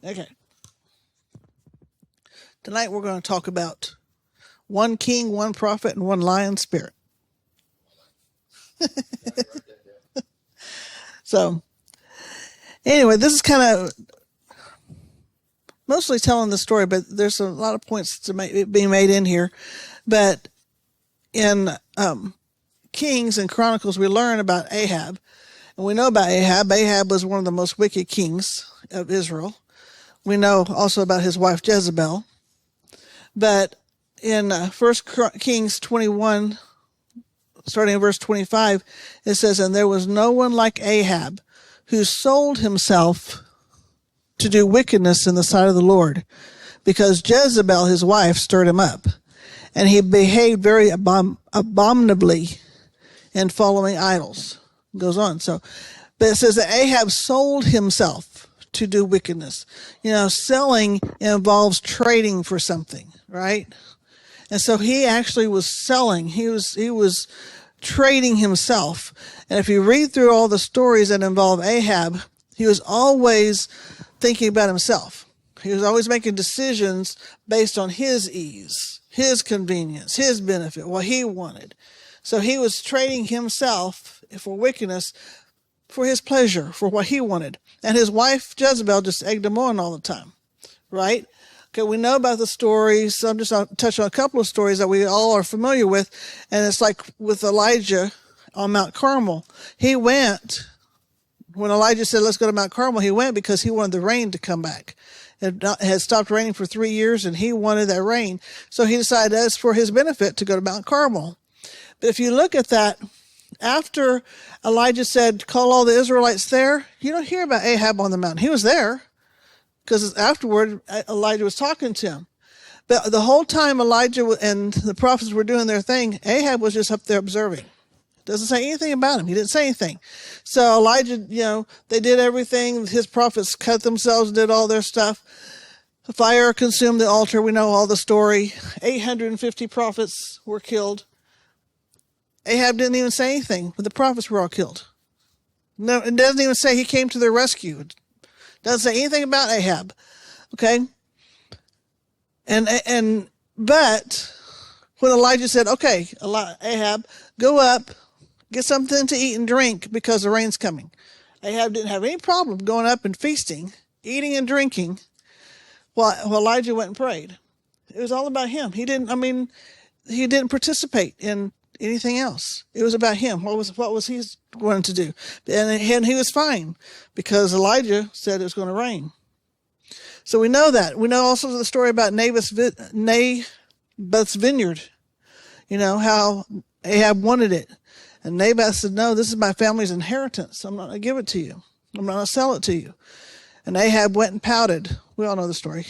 Okay. Tonight we're going to talk about one king, one prophet, and one lion spirit. So, anyway, this is kind of mostly telling the story, but there's a lot of points to be made in here. But in Kings and Chronicles, we learn about Ahab. And we know about Ahab. Ahab was one of the most wicked kings of Israel. We know also about his wife Jezebel. But in 1 Kings 21, starting in verse 25, it says, "And there was no one like Ahab, who sold himself to do wickedness in the sight of the Lord, because Jezebel, his wife, stirred him up. And he behaved very abominably in following idols." It goes on. But it says that Ahab sold himself to do wickedness. Selling involves trading for something, right? And so he actually was selling. He was trading himself. And if you read through all the stories that involve Ahab, he was always thinking about himself. He was always making decisions based on his ease, his convenience, his benefit, what he wanted. So he was trading himself for wickedness, for his pleasure, for what he wanted. And his wife, Jezebel, just egged him on all the time, right? Okay, we know about the stories. So I'm just going to touch on a couple of stories that we all are familiar with. And it's like with Elijah on Mount Carmel. He went, when Elijah said, "Let's go to Mount Carmel," he went because he wanted the rain to come back. It had stopped raining for 3 years, and he wanted that rain. So he decided that's for his benefit to go to Mount Carmel. But if you look at that, after Elijah said, "Call all the Israelites there," you don't hear about Ahab on the mountain. He was there because afterward Elijah was talking to him. But the whole time Elijah and the prophets were doing their thing, Ahab was just up there observing. Doesn't say anything about him. He didn't say anything. So Elijah, they did everything. His prophets cut themselves, did all their stuff. The fire consumed the altar. We know all the story. 850 prophets were killed. Ahab didn't even say anything, but the prophets were all killed. No, it doesn't even say he came to their rescue. It doesn't say anything about Ahab. Okay? But when Elijah said, "Okay, Ahab, go up, get something to eat and drink because the rain's coming." Ahab didn't have any problem going up and feasting, eating and drinking while Elijah went and prayed. It was all about him. He didn't participate in anything else. It was about him. What was he wanting to do? And he was fine because Elijah said it was going to rain. So we know that. We know also the story about Naboth's vineyard. How Ahab wanted it. And Naboth said, "No, this is my family's inheritance. I'm not going to give it to you. I'm not going to sell it to you." And Ahab went and pouted. We all know the story.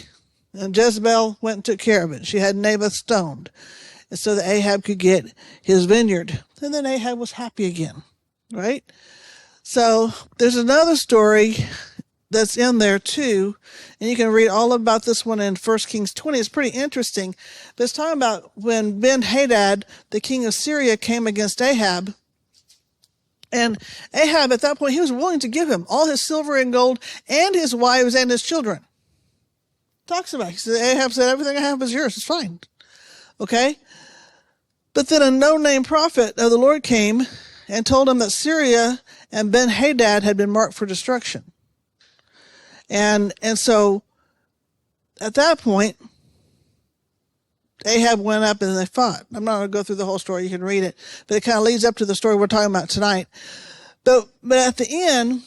And Jezebel went and took care of it. She had Naboth stoned. And so that Ahab could get his vineyard. And then Ahab was happy again, right? So there's another story that's in there too. And you can read all about this one in 1 Kings 20. It's pretty interesting. But it's talking about when Ben-Hadad, the king of Syria, came against Ahab. And Ahab, at that point, he was willing to give him all his silver and gold and his wives and his children. Talks about it. He said, Ahab said, "Everything I have is yours. It's fine." Okay? But then a no-name prophet of the Lord came and told him that Syria and Ben-Hadad had been marked for destruction. And so at that point, Ahab went up and they fought. I'm not going to go through the whole story. You can read it. But it kind of leads up to the story we're talking about tonight. But at the end,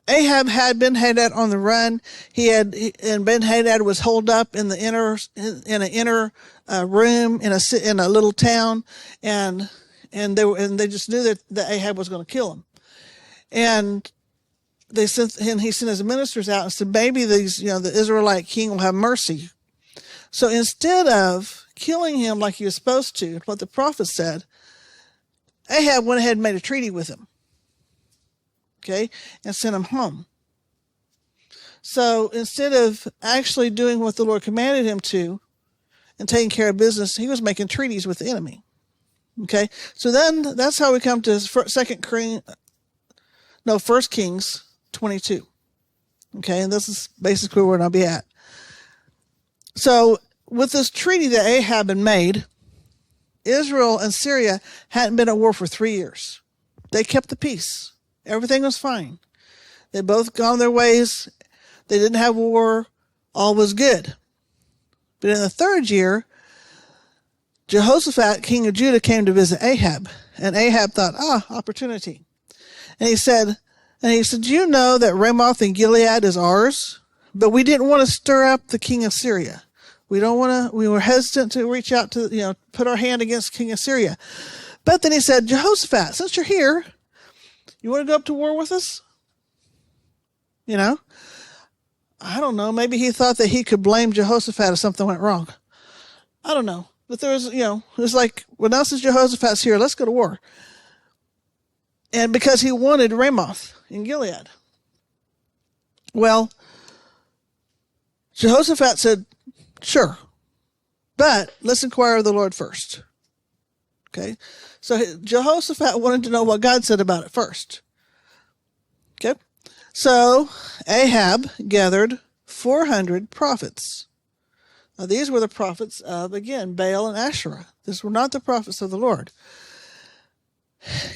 Ahab had Ben-Hadad on the run. And Ben-Hadad was holed up in an inner room in a little town, and they just knew that Ahab was going to kill him. And he sent his ministers out and said, "Maybe the Israelite king will have mercy." So instead of killing him like he was supposed to, what the prophet said, Ahab went ahead and made a treaty with him. Okay, and sent him home. So instead of actually doing what the Lord commanded him to and taking care of business, he was making treaties with the enemy. Okay, so then that's how we come to 1 Kings 22. Okay, and this is basically where I'll be at. So with this treaty that Ahab had made, Israel and Syria hadn't been at war for 3 years. They kept the peace. Everything was fine. They both gone their ways. They didn't have war. All was good. But in the third year, Jehoshaphat, king of Judah, came to visit Ahab. And Ahab thought, opportunity. And he said, do you know that Ramoth and Gilead is ours? But we didn't want to stir up the king of Syria. We were hesitant to reach out to, put our hand against king of Syria. But then he said, Jehoshaphat, since you're here, you want to go up to war with us? I don't know. Maybe he thought that he could blame Jehoshaphat if something went wrong. I don't know. But there was, it was like, well, now since Jehoshaphat's here, let's go to war. And because he wanted Ramoth in Gilead. Well, Jehoshaphat said, sure, but let's inquire of the Lord first. Okay. So Jehoshaphat wanted to know what God said about it first. Okay. So Ahab gathered 400 prophets. Now these were the prophets of, again, Baal and Asherah. These were not the prophets of the Lord.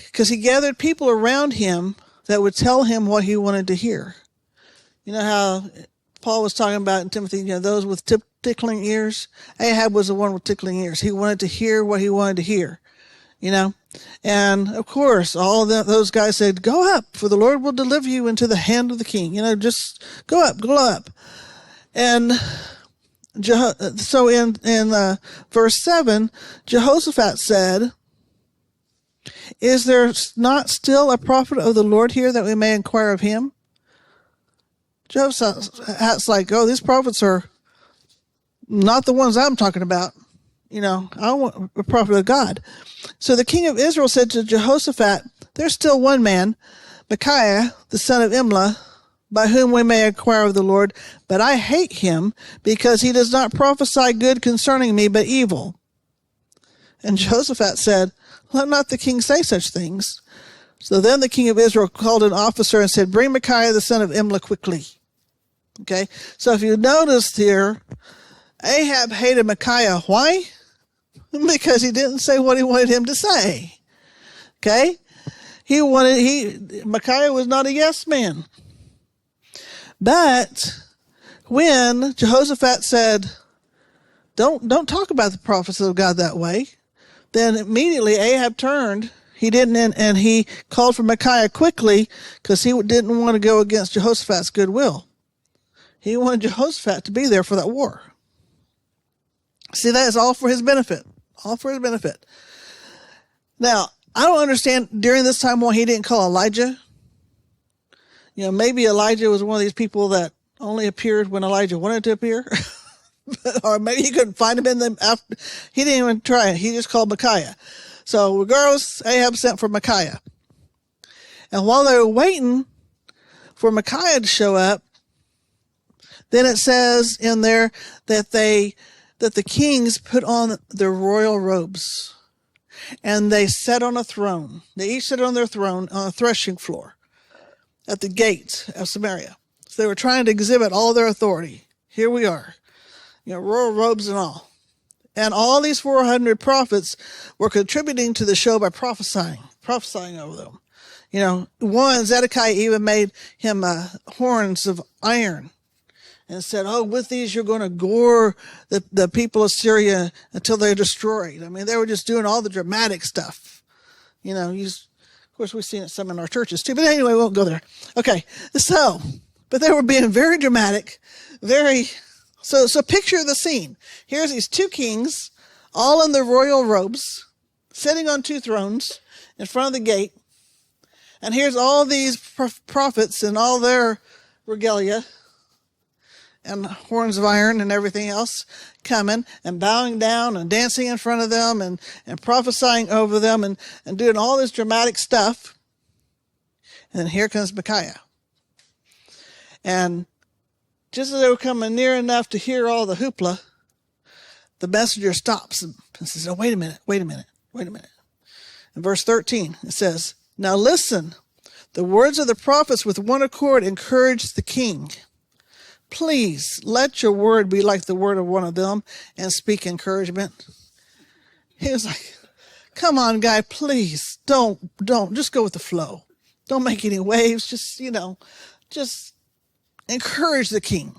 Because he gathered people around him that would tell him what he wanted to hear. You know how Paul was talking about in Timothy, those with tickling ears? Ahab was the one with tickling ears. He wanted to hear what he wanted to hear, And, of course, all those guys said, go up, for the Lord will deliver you into the hand of the king. Just go up. And so in verse 7, Jehoshaphat said, is there not still a prophet of the Lord here that we may inquire of him? Jehoshaphat's like, these prophets are not the ones I'm talking about. I want a prophet of God. So the king of Israel said to Jehoshaphat, there's still one man, Micaiah, the son of Imlah, by whom we may inquire of the Lord, but I hate him because he does not prophesy good concerning me, but evil. And Jehoshaphat said, let not the king say such things. So then the king of Israel called an officer and said, bring Micaiah the son of Imlah quickly. Okay, so if you noticed here, Ahab hated Micaiah. Why? Because he didn't say what he wanted him to say. Okay? Micaiah was not a yes man. But when Jehoshaphat said, don't talk about the prophets of God that way, then immediately Ahab turned. He didn't, and he called for Micaiah quickly because he didn't want to go against Jehoshaphat's goodwill. He wanted Jehoshaphat to be there for that war. See, that is all for his benefit. All for his benefit. Now, I don't understand during this time why he didn't call Elijah. Maybe Elijah was one of these people that only appeared when Elijah wanted to appear. Or maybe he couldn't find him in them after. He didn't even try it. He just called Micaiah. So regardless, Ahab sent for Micaiah. And while they were waiting for Micaiah to show up, then it says in there that the kings put on their royal robes and they sat on a throne. They each sat on their throne on a threshing floor at the gate of Samaria. So they were trying to exhibit all their authority. Here we are, royal robes and all. And all these 400 prophets were contributing to the show by prophesying over them. One, Zedekiah even made him horns of iron and said, with these you're going to gore the people of Syria until they're destroyed. They were just doing all the dramatic stuff. Of course, we've seen it some in our churches too. But anyway, we won't go there. Okay, but they were being very dramatic, So picture the scene. Here's these two kings, all in their royal robes, sitting on two thrones in front of the gate. And here's all these prophets and all their regalia and horns of iron and everything else coming and bowing down and dancing in front of them and prophesying over them and doing all this dramatic stuff. And then here comes Micaiah. And just as they were coming near enough to hear all the hoopla, the messenger stops and says, wait a minute. In verse 13, it says, now listen, The words of the prophets with one accord encouraged the king. Please let your word be like the word of one of them and speak encouragement. He was like, come on, guy, please don't, just go with the flow. Don't make any waves. Just, just encourage the king.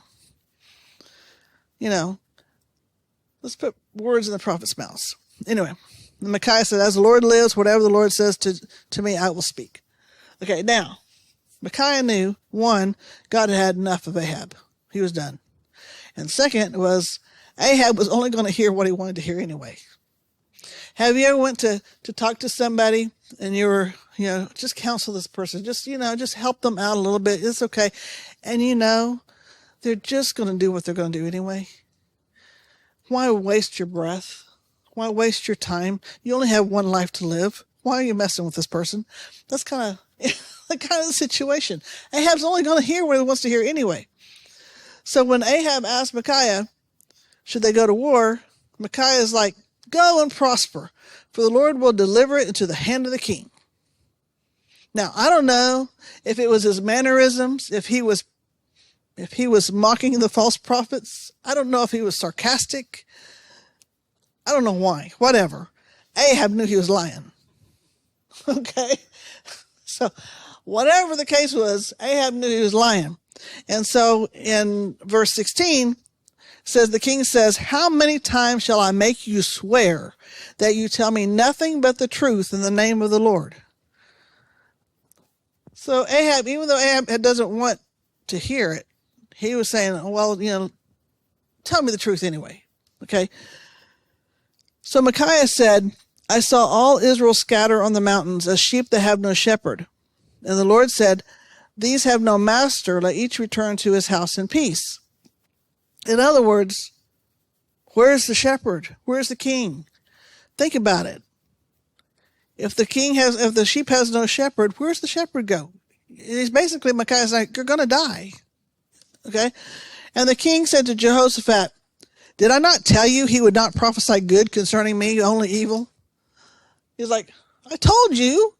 Let's put words in the prophet's mouths. Anyway, Micaiah said, as the Lord lives, whatever the Lord says to me, I will speak. Okay, now, Micaiah knew, one, God had had enough of Ahab. He was done. And second was, Ahab was only going to hear what he wanted to hear anyway. Have you ever went to talk to somebody and you were, just counsel this person, just help them out a little bit. It's okay. And they're just going to do what they're going to do anyway. Why waste your breath? Why waste your time? You only have one life to live. Why are you messing with this person? That's kind of the situation. Ahab's only going to hear what he wants to hear anyway. So when Ahab asked Micaiah, should they go to war? Micaiah is like, go and prosper, for the Lord will deliver it into the hand of the king. Now, I don't know if it was his mannerisms, if he was mocking the false prophets. I don't know if he was sarcastic. I don't know why. Whatever. Ahab knew he was lying. Okay? So, whatever the case was, Ahab knew he was lying. And so, in verse 16, says, the king says, how many times shall I make you swear that you tell me nothing but the truth in the name of the Lord? So Ahab, even though Ahab doesn't want to hear it, he was saying, well, tell me the truth anyway. Okay. So Micaiah said, I saw all Israel scatter on the mountains as sheep that have no shepherd. And the Lord said, these have no master, let each return to his house in peace. In other words, where's the shepherd? Where's the king? Think about it. If the sheep has no shepherd, where's the shepherd go? He's basically, Micaiah's like, you're going to die. Okay? And the king said to Jehoshaphat, did I not tell you he would not prophesy good concerning me, only evil? He's like, I told you.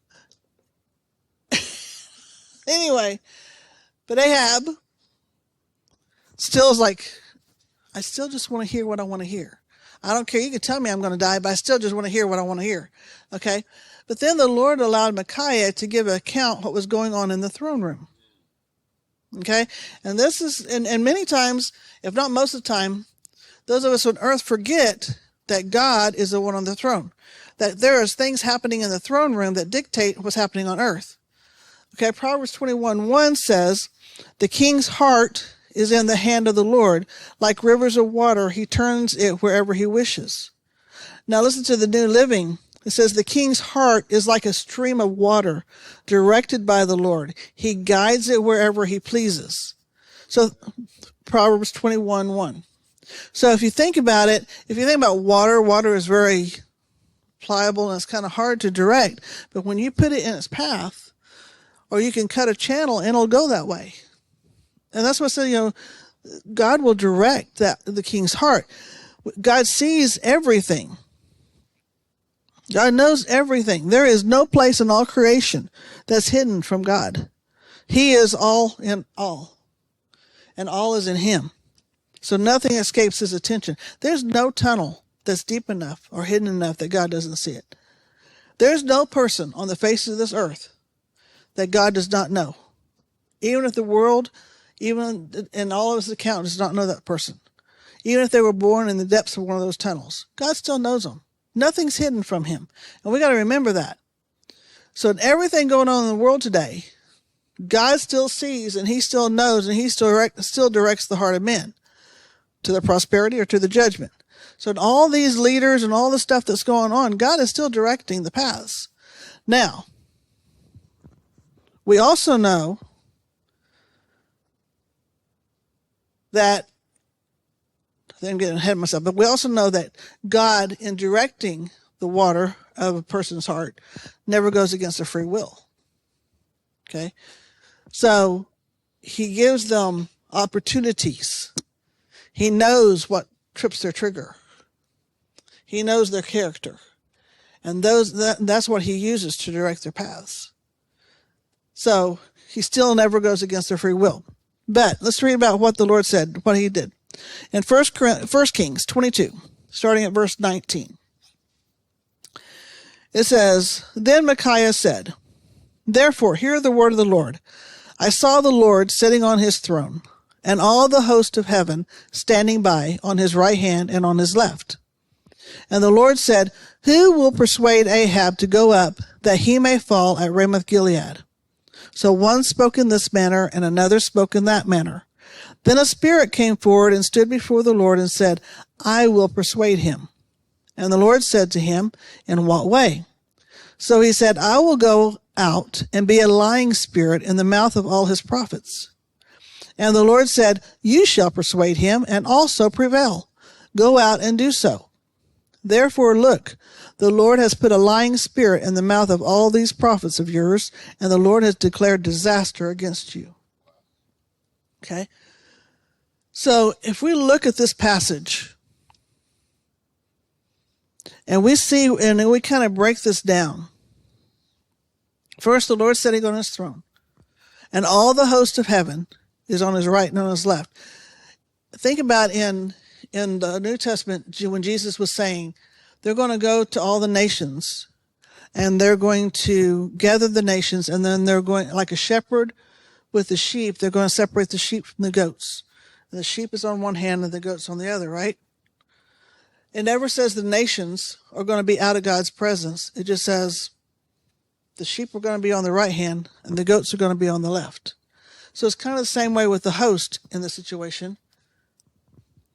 Anyway, but Ahab still is like, I still just want to hear what I want to hear. I don't care. You can tell me I'm going to die, but I still just want to hear what I want to hear. Okay? But then the Lord allowed Micaiah to give an account what was going on in the throne room. Okay? And this is, and many times, if not most of the time, those of us on earth forget that God is the one on the throne. That there is things happening in the throne room that dictate what's happening on earth. Okay, Proverbs 21:1 says, the king's heart is in the hand of the Lord. Like rivers of water, he turns it wherever he wishes. Now listen to the New Living. It says, the king's heart is like a stream of water directed by the Lord. He guides it wherever he pleases. So Proverbs 21:1. So if you think about it, if you think about water, water is very pliable and it's kind of hard to direct. But when you put it in its path, or you can cut a channel and it'll go that way. And that's what I say, God will direct the king's heart. God sees everything. God knows everything. There is no place in all creation that's hidden from God. He is all in all. And all is in him. So nothing escapes his attention. There's no tunnel that's deep enough or hidden enough that God doesn't see it. There's no person on the face of this earth that God does not know. Even if the world, even in all of his accounts, does not know that person. Even if they were born in the depths of one of those tunnels, God still knows them. Nothing's hidden from him. And we got to remember that. So in everything going on in the world today, God still sees and he still knows and he still directs the heart of men to their prosperity or to the judgment. So in all these leaders and all the stuff that's going on, God is still directing the paths. Now, we also know that, I think I'm getting ahead of myself, but we also know that God, in directing the water of a person's heart, never goes against their free will. Okay? So, he gives them opportunities. He knows what trips their trigger. He knows their character. And that's what he uses to direct their paths. So he still never goes against their free will. But let's read about what the Lord said, what he did. In 1 Kings 22, starting at verse 19. It says, Then Micaiah said, Therefore, hear the word of the Lord. I saw the Lord sitting on his throne, and all the host of heaven standing by on his right hand and on his left. And the Lord said, Who will persuade Ahab to go up, that he may fall at Ramoth Gilead? So one spoke in this manner, and another spoke in that manner. Then a spirit came forward and stood before the Lord and said, I will persuade him. And the Lord said to him, In what way? So he said, I will go out and be a lying spirit in the mouth of all his prophets. And the Lord said, You shall persuade him and also prevail. Go out and do so. Therefore, look, the Lord has put a lying spirit in the mouth of all these prophets of yours, and the Lord has declared disaster against you. Okay? So if we look at this passage, and we see, and we kind of break this down. First, the Lord sitting on his throne, and all the host of heaven is on his right and on his left. Think about in the New Testament when Jesus was saying, they're going to go to all the nations, and they're going to gather the nations, and then they're going, like a shepherd with the sheep, they're going to separate the sheep from the goats. And the sheep is on one hand and the goats on the other, right? It never says the nations are going to be out of God's presence. It just says the sheep are going to be on the right hand and the goats are going to be on the left. So it's kind of the same way with the host in the situation.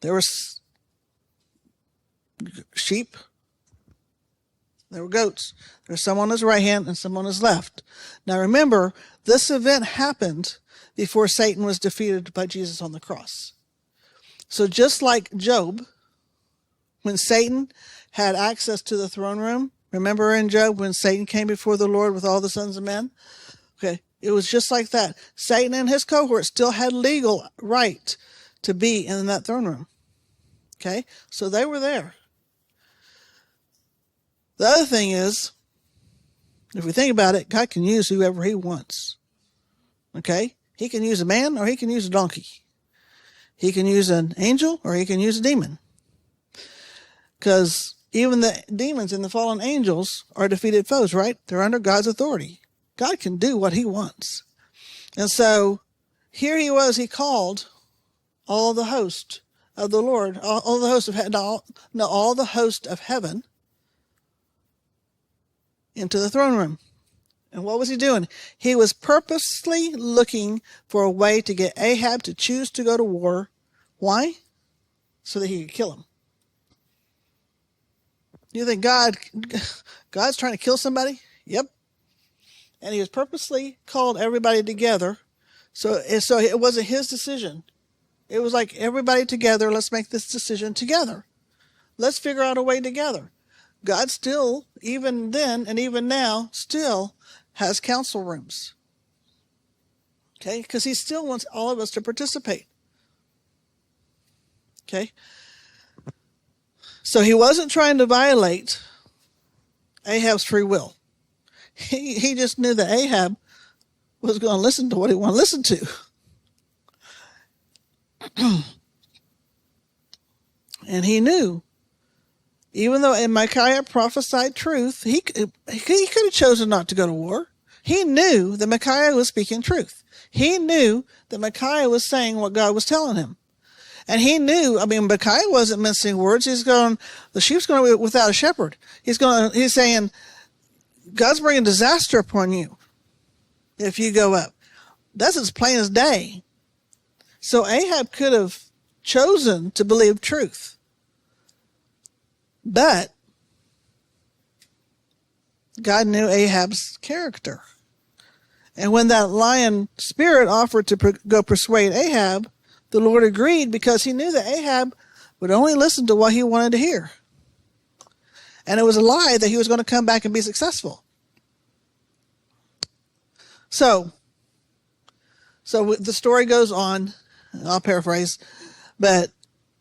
There was sheep. There were goats. There was some on his right hand and some on his left. Now remember, this event happened before Satan was defeated by Jesus on the cross. So just like Job, when Satan had access to the throne room, remember in Job when Satan came before the Lord with all the sons of men? Okay, it was just like that. Satan and his cohort still had legal right to be in that throne room. Okay, so they were there. The other thing is, if we think about it, God can use whoever he wants. Okay, he can use a man or he can use a donkey. He can use an angel or he can use a demon. Because even the demons and the fallen angels are defeated foes, right? They're under God's authority. God can do what he wants. And so here he was, he called all the host of the Lord, all the host of all the host of heaven into the throne room. And what was he doing? He was purposely looking for a way to get Ahab to choose to go to war. Why? So that he could kill him. You think God's trying to kill somebody? Yep. And he was purposely called everybody together. So it wasn't his decision. It was like everybody together, let's make this decision together. Let's figure out a way together. God still, even then and even now, still has council rooms. Okay? Because he still wants all of us to participate. Okay? So he wasn't trying to violate Ahab's free will. He just knew that Ahab was going to listen to what he wanted to listen to. And he knew, even though Micaiah prophesied truth, he could have chosen not to go to war. He knew that Micaiah was speaking truth. He knew that Micaiah was saying what God was telling him. And he knew, Micaiah wasn't mincing words. He's going, the sheep's going to be without a shepherd. He's saying, God's bringing disaster upon you if you go up. That's as plain as day. So Ahab could have chosen to believe truth. But God knew Ahab's character. And when that lion spirit offered to go persuade Ahab, the Lord agreed because he knew that Ahab would only listen to what he wanted to hear. And it was a lie that he was going to come back and be successful. So the story goes on. I'll paraphrase. But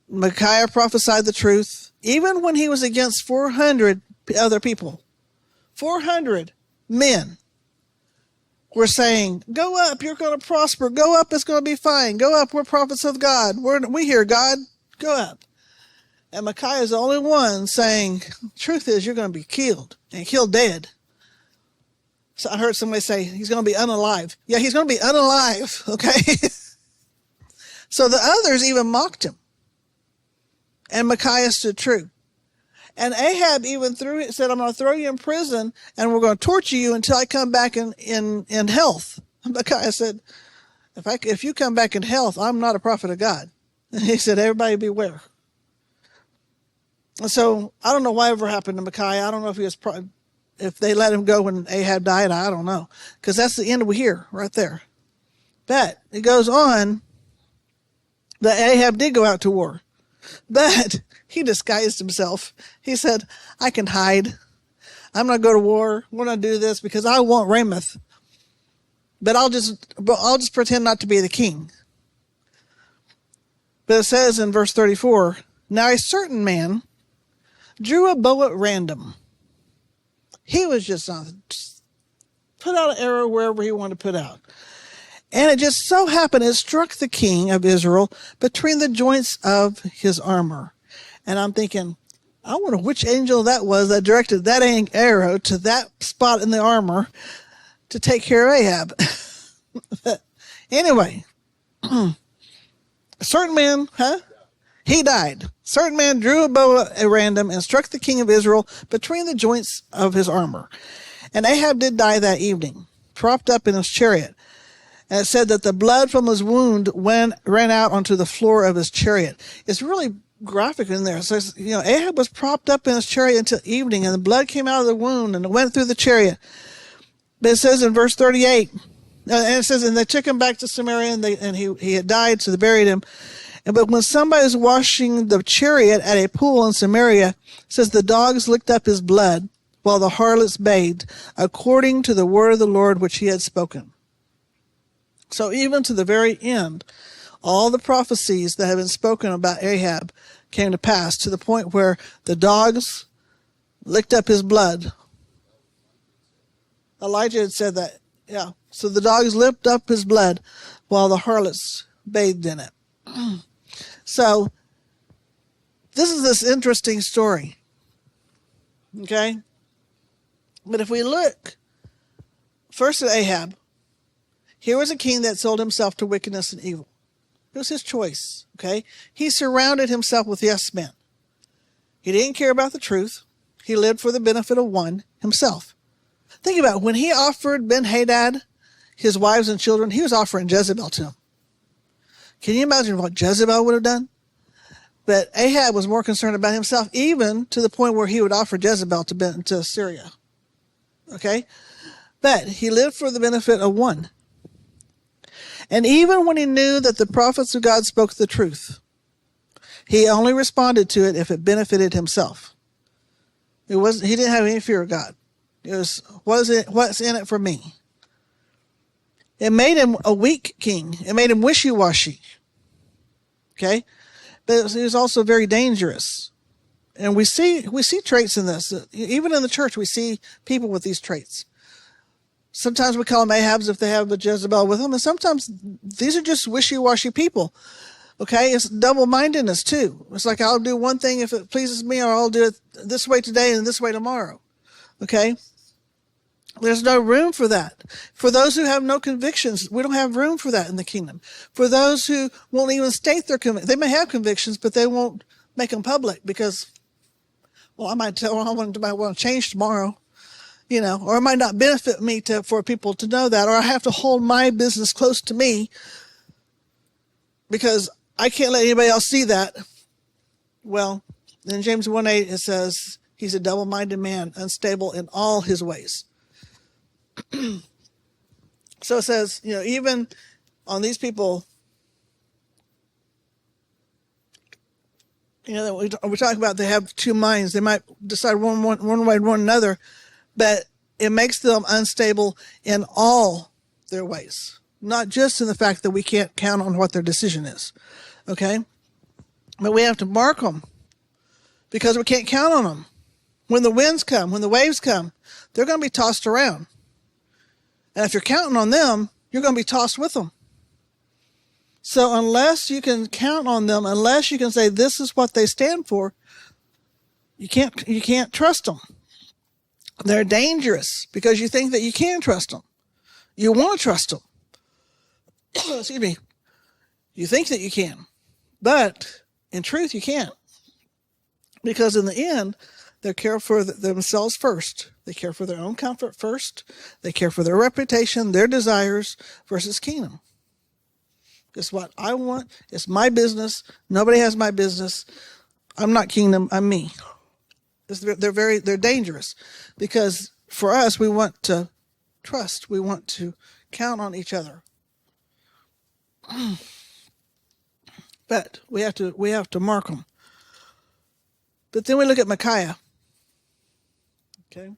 Micaiah prophesied the truth, even when he was against 400 other people. 400 men. were saying, go up, you're going to prosper. Go up, it's going to be fine. Go up, we're prophets of God. We hear God, go up. And Micaiah is the only one saying, truth is, you're going to be killed and killed dead. So I heard somebody say, he's going to be unalive. Yeah, he's going to be unalive, okay? So the others even mocked him. And Micaiah stood true. And Ahab even said, I'm going to throw you in prison and we're going to torture you until I come back in health. And Micaiah said, if you come back in health, I'm not a prophet of God. And he said, everybody beware. And so I don't know whatever happened to Micaiah. I don't know if if they let him go when Ahab died. I don't know. Because that's the end we hear right there. But it goes on that Ahab did go out to war. But he disguised himself. He said, I can hide. I'm not going to war. We're not do this because I want Ramoth. But I'll just pretend not to be the king. But it says in verse 34, now a certain man drew a bow at random. He was just put out an arrow wherever he wanted to put out. And it just so happened it struck the king of Israel between the joints of his armor. And I'm thinking, I wonder which angel that was that directed that arrow to that spot in the armor to take care of Ahab. But anyway, a certain man, he died. Certain man drew a bow at random and struck the king of Israel between the joints of his armor. And Ahab did die that evening, propped up in his chariot. And it said that the blood from his wound ran out onto the floor of his chariot. It's really graphic in there. It says, Ahab was propped up in his chariot until evening, and the blood came out of the wound and it went through the chariot. But it says in verse 38, and it says, and they took him back to Samaria, and he had died, so they buried him. But when somebody was washing the chariot at a pool in Samaria, it says the dogs licked up his blood while the harlots bathed, according to the word of the Lord which he had spoken. So even to the very end, all the prophecies that have been spoken about Ahab came to pass, to the point where the dogs licked up his blood. Elijah had said that, yeah. So the dogs licked up his blood while the harlots bathed in it. So this is this interesting story. Okay? But if we look first at Ahab, here was a king that sold himself to wickedness and evil. It was his choice, okay? He surrounded himself with yes men. He didn't care about the truth. He lived for the benefit of one, himself. Think about it. When he offered Ben-Hadad his wives and children, he was offering Jezebel to him. Can you imagine what Jezebel would have done? But Ahab was more concerned about himself, even to the point where he would offer Jezebel to Syria. Okay? But he lived for the benefit of one. And even when he knew that the prophets of God spoke the truth, he only responded to it if it benefited himself. He didn't have any fear of God. It was, what's in it for me? It made him a weak king. It made him wishy-washy. Okay? But he was also very dangerous. And we see traits in this. Even in the church, we see people with these traits. Sometimes we call them Ahabs if they have a Jezebel with them, and sometimes these are just wishy-washy people. Okay, it's double-mindedness too. It's like I'll do one thing if it pleases me, or I'll do it this way today and this way tomorrow. Okay, there's no room for that. For those who have no convictions, we don't have room for that in the kingdom. For those who won't even state their convictions, they may have convictions, but they won't make them public because, well, I might want to change tomorrow. Or it might not benefit me for people to know that, or I have to hold my business close to me because I can't let anybody else see that. Well, in James 1:8, it says he's a double-minded man, unstable in all his ways. So it says, even on these people, we're talking about they have two minds. They might decide one way or one another. But it makes them unstable in all their ways, not just in the fact that we can't count on what their decision is, okay? But we have to mark them because we can't count on them. When the winds come, when the waves come, they're going to be tossed around. And if you're counting on them, you're going to be tossed with them. So unless you can count on them, unless you can say this is what they stand for, you can't trust them. They're dangerous because you think that you can trust them. You want to trust them. Excuse me. You think that you can, but in truth you can't, because in the end they care for themselves first. They care for their own comfort first. They care for their reputation, their desires versus kingdom. It's what I want. It's my business. Nobody has my business. I'm not kingdom. I'm me. They're dangerous because for us, we want to trust. We want to count on each other. But we have to mark them. But then we look at Micaiah. Okay.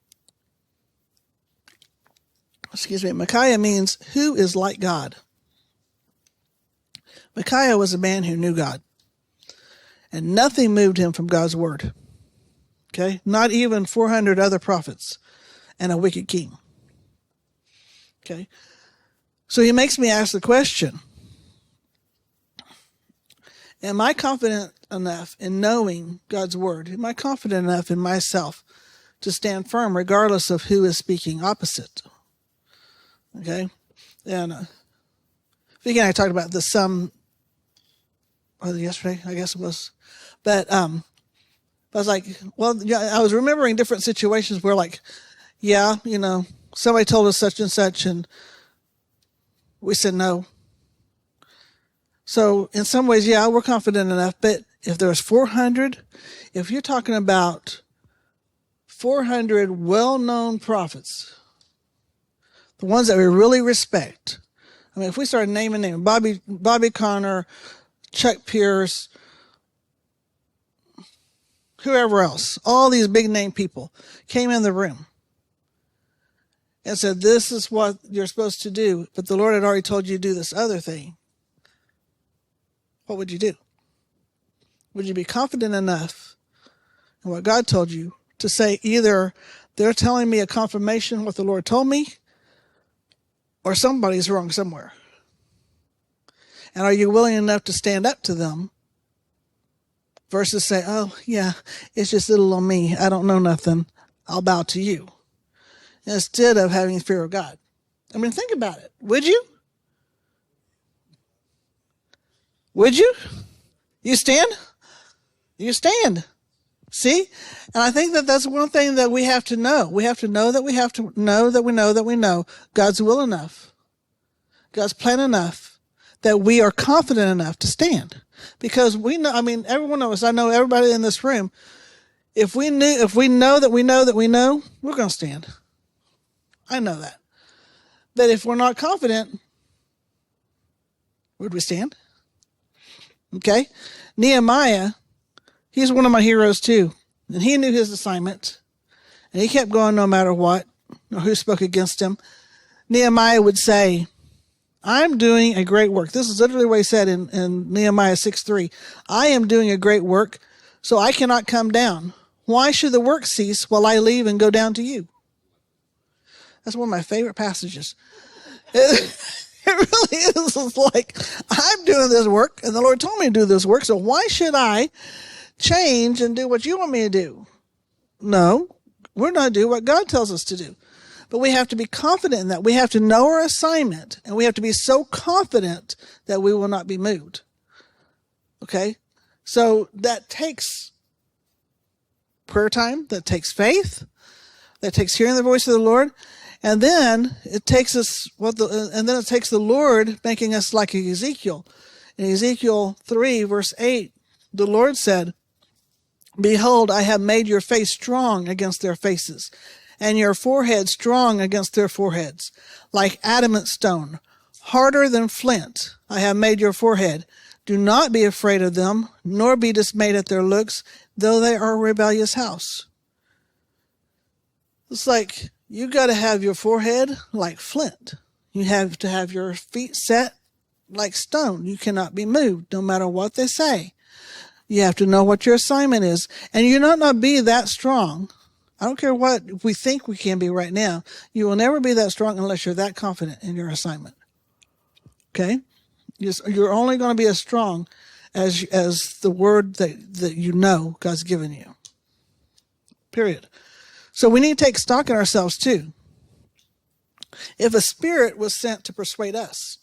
Excuse me. Micaiah means who is like God. Micaiah was a man who knew God, and nothing moved him from God's word. Okay? Not even 400 other prophets and a wicked king. Okay? So he makes me ask the question, am I confident enough in knowing God's word? Am I confident enough in myself to stand firm regardless of who is speaking opposite? Okay? And Vicky and I talked about this yesterday, I guess it was. But I was like, well, yeah, I was remembering different situations where, like, yeah, somebody told us such and such, and we said no. So in some ways, yeah, we're confident enough. But if there's 400, if you're talking about 400 well-known prophets, the ones that we really respect. I mean, if we started naming names, Bobby Conner, Chuck Pierce, whoever else, all these big name people came in the room and said, this is what you're supposed to do, but the Lord had already told you to do this other thing. What would you do? Would you be confident enough in what God told you to say either they're telling me a confirmation of what the Lord told me, or somebody's wrong somewhere? And are you willing enough to stand up to them versus say, oh, yeah, it's just little on me. I don't know nothing. I'll bow to you. Instead of having fear of God. I mean, think about it. Would you? Would you? You stand? You stand. See? And I think that that's one thing that we have to know. We have to know that we have to know that we know that we know God's will enough, God's plan enough, that we are confident enough to stand. Because we know, I mean, every one of us, I know everybody in this room, if we know that we know that we know, we're going to stand. I know that. But if we're not confident, would we stand? Okay? Nehemiah, he's one of my heroes too. And he knew his assignment. And he kept going no matter what, or who spoke against him. Nehemiah would say, I'm doing a great work. This is literally what he said in Nehemiah 6:3. I am doing a great work, so I cannot come down. Why should the work cease while I leave and go down to you? That's one of my favorite passages. It really is. It's like, I'm doing this work, and the Lord told me to do this work, so why should I change and do what you want me to do? No, we're not doing what God tells us to do. But we have to be confident in that. We have to know our assignment, and we have to be so confident that we will not be moved. Okay? So that takes prayer time, that takes faith, that takes hearing the voice of the Lord, and then it takes us it takes the Lord making us like Ezekiel. In Ezekiel 3, verse 8, the Lord said, Behold, I have made your face strong against their faces, and your forehead strong against their foreheads, like adamant stone, harder than flint. I have made your forehead. Do not be afraid of them, nor be dismayed at their looks, though they are a rebellious house. It's like you got to have your forehead like flint. You have to have your feet set like stone. You cannot be moved, no matter what they say. You have to know what your assignment is. And you not be that strong. I don't care what we think we can be right now. You will never be that strong unless you're that confident in your assignment. Okay? You're only going to be as strong as the word that you know God's given you. Period. So we need to take stock in ourselves too. If a spirit was sent to persuade us,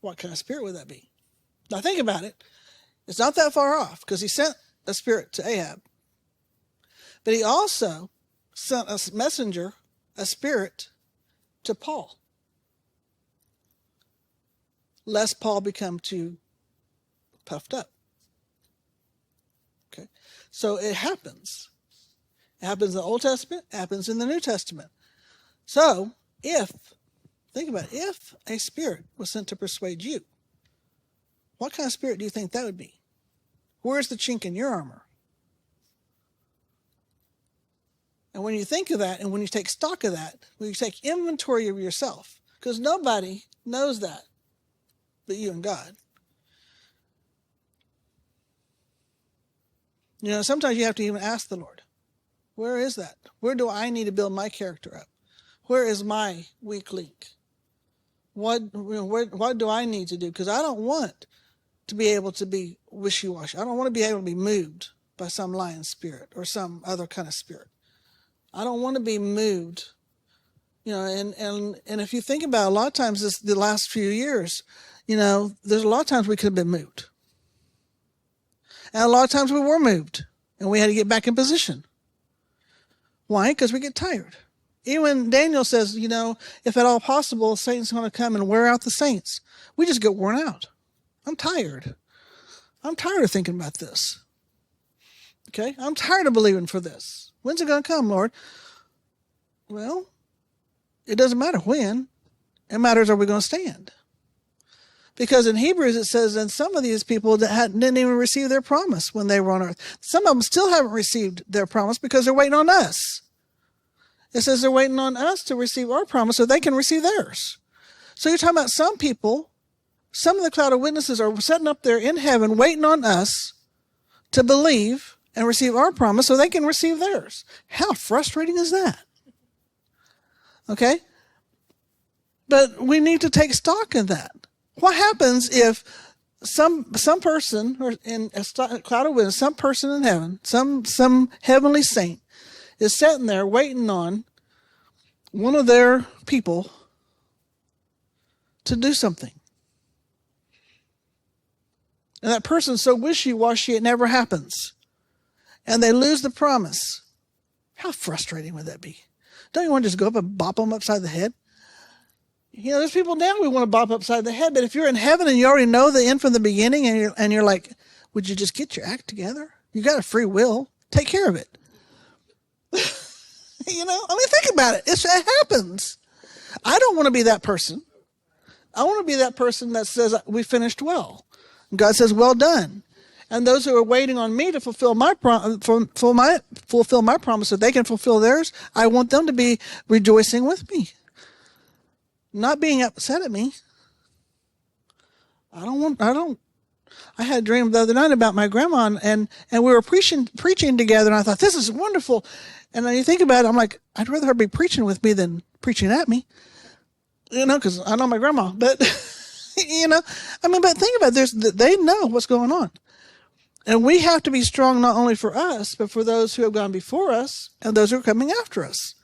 what kind of spirit would that be? Now think about it. It's not that far off because he sent a spirit to Ahab. But he also sent a messenger, a spirit, to Paul. Lest Paul become too puffed up. Okay? So it happens. It happens in the Old Testament, it happens in the New Testament. So think about it, if a spirit was sent to persuade you, what kind of spirit do you think that would be? Where's the chink in your armor? And when you think of that, and when you take stock of that, when you take inventory of yourself, because nobody knows that but you and God. You know, sometimes you have to even ask the Lord, where is that? Where do I need to build my character up? Where is my weak link? What do I need to do? Because I don't want to be able to be wishy-washy. I don't want to be able to be moved by some lion spirit or some other kind of spirit. I don't want to be moved. You know, and if you think about it, a lot of times the last few years, you know, there's a lot of times we could have been moved. And a lot of times we were moved and we had to get back in position. Why? Because we get tired. Even Daniel says, you know, if at all possible, Satan's going to come and wear out the saints. We just get worn out. I'm tired. I'm tired of thinking about this. Okay? I'm tired of believing for this. When's it going to come, Lord? Well, it doesn't matter when. It matters, are we going to stand? Because in Hebrews it says, and some of these people that didn't even receive their promise when they were on earth. Some of them still haven't received their promise because they're waiting on us. It says they're waiting on us to receive our promise so they can receive theirs. So you're talking about some people, some of the cloud of witnesses are sitting up there in heaven waiting on us to believe and receive our promise so they can receive theirs. How frustrating is that? Okay? But we need to take stock in that. What happens if some person, or in a cloud of witness, some person in heaven, some heavenly saint, is sitting there waiting on one of their people to do something. And that person's so wishy-washy it never happens. And they lose the promise. How frustrating would that be? Don't you want to just go up and bop them upside the head? You know, there's people now we want to bop upside the head, but if you're in heaven and you already know the end from the beginning and you're like, would you just get your act together? You got a free will. Take care of it. You know, I mean, think about it. It happens. I don't want to be that person. I want to be that person that says, we finished well. And God says, well done. And those who are waiting on me to fulfill my promise so they can fulfill theirs, I want them to be rejoicing with me. Not being upset at me. I had a dream the other night about my grandma and we were preaching together and I thought, this is wonderful. And then you think about it, I'm like, I'd rather her be preaching with me than preaching at me. You know, because I know my grandma. But, you know, I mean, but think about this. They know what's going on. And we have to be strong not only for us, but for those who have gone before us and those who are coming after us.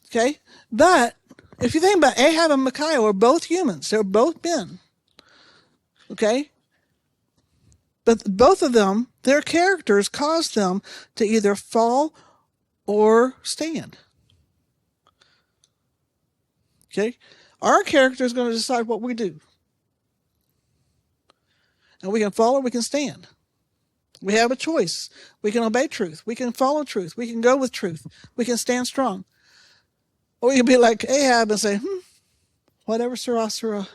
Okay? But if you think about Ahab and Micaiah were both humans. They're both men. Okay? But both of them, their characters caused them to either fall or stand. Okay? Our character is going to decide what we do. And we can fall or we can stand. We have a choice. We can obey truth. We can follow truth. We can go with truth. We can stand strong. Or we can be like Ahab and say, whatever, Surah, Surah.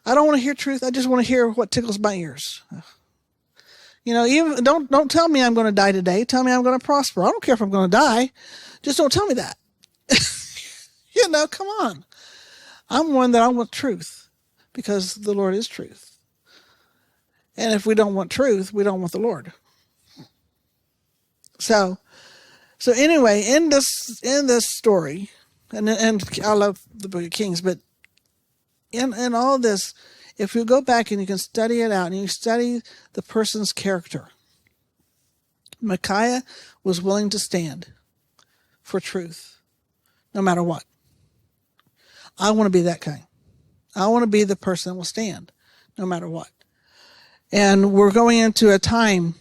I don't want to hear truth. I just want to hear what tickles my ears. You know, even don't tell me I'm going to die today. Tell me I'm going to prosper. I don't care if I'm going to die. Just don't tell me that. You know, come on. I'm one that I want truth because the Lord is truth. And if we don't want truth, we don't want the Lord. So anyway, in this story, and I love the Book of Kings, but in all this, if you go back and you can study it out and you study the person's character, Micaiah was willing to stand for truth, no matter what. I want to be that kind. I want to be the person that will stand, no matter what. And we're going into a time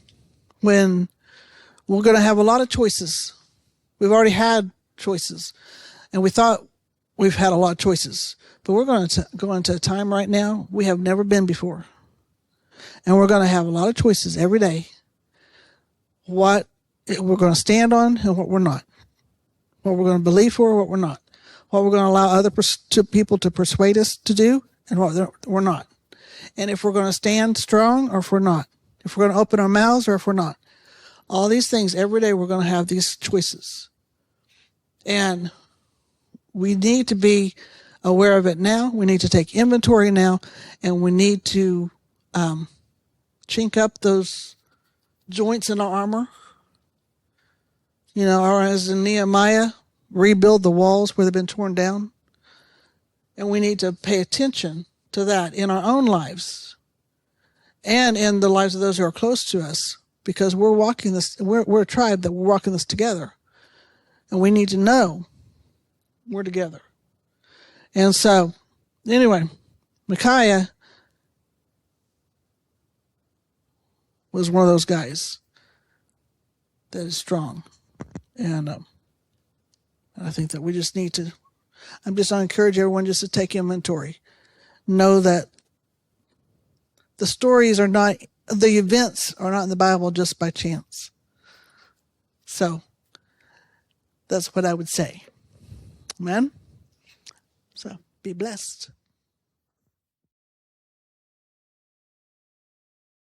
when we're going to have a lot of choices. We've already had choices, and we thought we've had a lot of choices. But we're going to go into a time right now we have never been before. And we're going to have a lot of choices every day. What we're going to stand on and what we're not. What we're going to believe for, what we're not. What we're going to allow other people to persuade us to do, and what we're not. And if we're going to stand strong or if we're not. If we're going to open our mouths or if we're not. All these things, every day we're going to have these choices. And we need to be aware of it now. We need to take inventory now. And we need to chink up those joints in our armor. Or as in Nehemiah, rebuild the walls where they've been torn down. And we need to pay attention to that in our own lives and in the lives of those who are close to us, because we're walking this, we're a tribe that we're walking this together. And we need to know we're together. And so, anyway, Micaiah was one of those guys that is strong. And I think that we just need to, I'm just going to encourage everyone just to take inventory. Know that the stories are not, the events are not in the Bible just by chance. So, that's what I would say. Amen? So, be blessed.